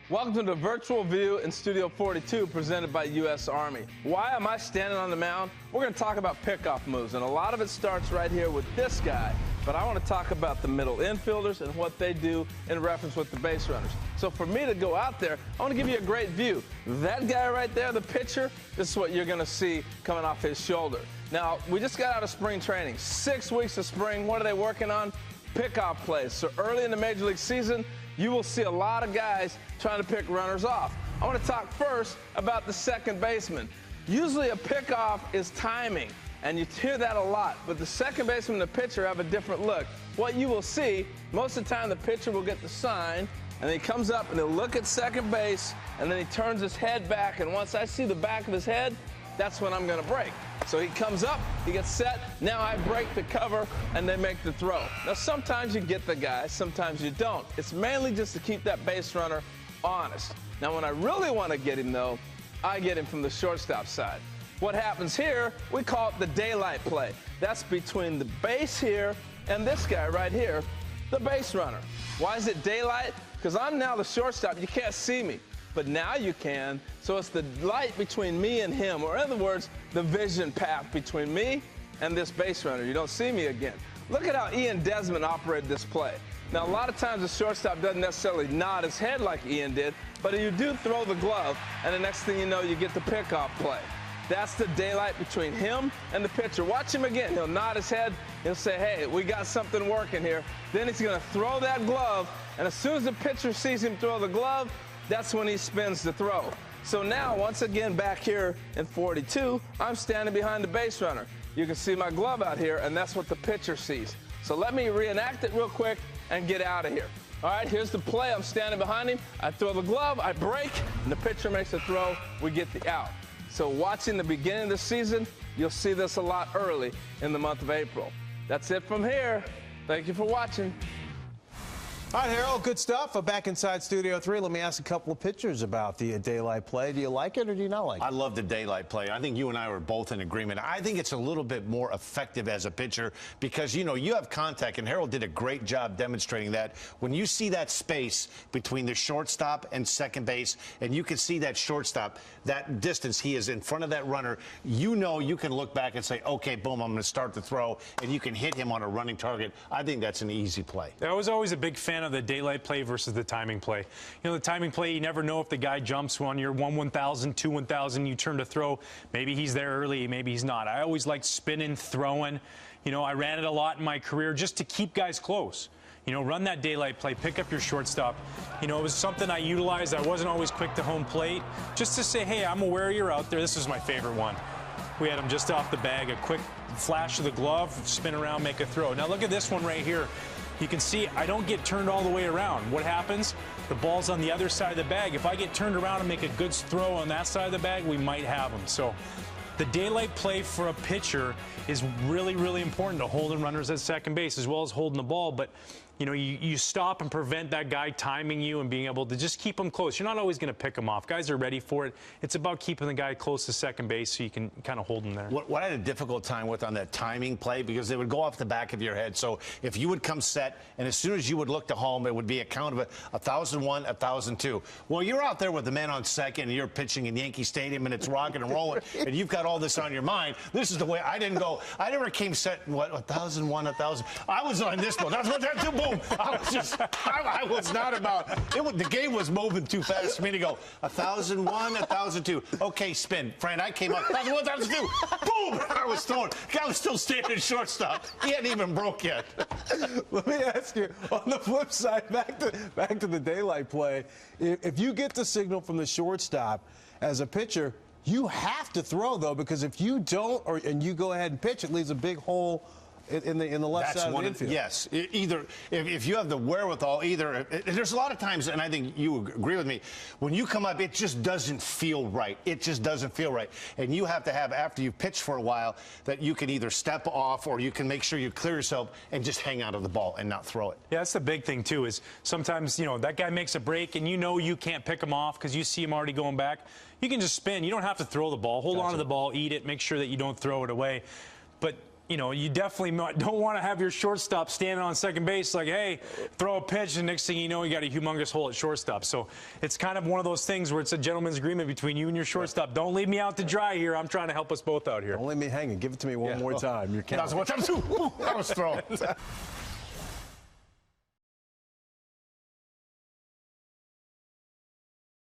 Welcome to the virtual view in Studio 42 presented by U.S. Army. Why am I standing on the mound? We're going to talk about pickoff moves, and a lot of it starts right here with this guy. But I want to talk about the middle infielders and what they do in reference with the base runners. So for me to go out there, I want to give you a great view. That guy right there, the pitcher, this is what you're going to see coming off his shoulder. Now, we just got out of spring training. 6 weeks of spring. What are they working on? Pickoff plays. So early in the Major League season, you will see a lot of guys trying to pick runners off. I want to talk first about the second baseman. Usually a pickoff is timing, and you hear that a lot, but the second baseman and the pitcher have a different look. What you will see, most of the time the pitcher will get the sign, and then he comes up and he'll look at second base, and then he turns his head back, and once I see the back of his head, that's when I'm going to break. So he comes up, he gets set, now I break the cover, and they make the throw. Now, sometimes you get the guy, sometimes you don't. It's mainly just to keep that base runner honest. Now, when I really want to get him, though, I get him from the shortstop side. What happens here, we call it the daylight play. That's between the base here and this guy right here, the base runner. Why is it daylight? Because I'm now the shortstop. You can't see me. But now you can, so it's the light between me and him, or in other words, the vision path between me and this base runner. You don't see me again. Look at how Ian Desmond operated this play. Now, a lot of times the shortstop doesn't necessarily nod his head like Ian did, but you do throw the glove, and the next thing you know, you get the pickoff play. That's the daylight between him and the pitcher. Watch him again. He'll nod his head. He'll say, hey, we got something working here. Then he's going to throw that glove, and as soon as the pitcher sees him throw the glove, that's when he spins the throw. So now, once again, back here in 42, I'm standing behind the base runner. You can see my glove out here, and that's what the pitcher sees. So let me reenact it real quick and get out of here. All right, here's the play. I'm standing behind him. I throw the glove, I break, and the pitcher makes a throw. We get the out. So watching the beginning of the season, you'll see this a lot early in the month of April. That's it from here. Thank you for watching. All right, Harold, good stuff. Back inside Studio 3. Let me ask a couple of pitchers about the daylight play. Do you like it or do you not like it? I love the daylight play. I think you and I were both in agreement. I think it's a little bit more effective as a pitcher because, you know, you have contact, and Harold did a great job demonstrating that. When you see that space between the shortstop and second base, and you can see that shortstop, that distance, he is in front of that runner, you know you can look back and say, okay, boom, I'm going to start the throw, and you can hit him on a running target. I think that's an easy play. I was always a big fan of the daylight play versus the timing play. You know, the timing play, you never know if the guy jumps on your 1/1000, 2/1000, you turn to throw. Maybe he's there early, maybe he's not. I always liked spinning, throwing. You know, I ran it a lot in my career just to keep guys close. You know, run that daylight play, pick up your shortstop. You know, it was something I utilized. I wasn't always quick to home plate. Just to say, hey, I'm aware you're out there. This was my favorite one. We had him just off the bag, a quick flash of the glove, spin around, make a throw. Now look at this one right here. You can see I don't get turned all the way around. What happens? The ball's on the other side of the bag. If I get turned around and make a good throw on that side of the bag, we might have him. So the daylight play for a pitcher is really, really important to holding runners at second base as well as holding the ball. But, you know, you stop and prevent that guy timing you and being able to just keep him close. You're not always going to pick him off. Guys are ready for it. It's about keeping the guy close to second base so you can kind of hold him there. What I had a difficult time with on that timing play, because they would go off the back of your head. So if you would come set, and as soon as you would look to home, it would be a count of 1,001, 1,002. Well, you're out there with the man on second, and you're pitching in Yankee Stadium, and it's rocking and rolling, and you've got all this on your mind. This is the way I didn't go. I never came set, what, 1,001, 1,000. I was on this one. That's what that do. Boom. I was not about it. The game was moving too fast for me to go 1,001, 1,002. Okay, spin. Friend, I came up 1,001, 1,002. Boom! I was throwing. Guy was still standing shortstop. He hadn't even broke yet. Let me ask you, on the flip side, back to the daylight play, if you get the signal from the shortstop as a pitcher, you have to throw, though, because if you don't and you go ahead and pitch, it leaves a big hole in the left side of the infield. Yes. Either if you have the wherewithal, there's a lot of times, and I think you agree with me, when you come up, it just doesn't feel right. It just doesn't feel right. And you have to have, after you've pitched for a while, that you can either step off or you can make sure you clear yourself and just hang out of the ball and not throw it. Yeah, that's the big thing, too, is sometimes, you know, that guy makes a break and you know you can't pick him off because you see him already going back. You can just spin. You don't have to throw the ball. Hold on to the ball, eat it, make sure that you don't throw it away. But you know, you definitely don't want to have your shortstop standing on second base like, hey, throw a pitch, and next thing you know, you got a humongous hole at shortstop. So it's kind of one of those things where it's a gentleman's agreement between you and your shortstop. Don't leave me out to dry here. I'm trying to help us both out here. Don't leave me hanging. Give it to me one more time. You're counting. That was thrown.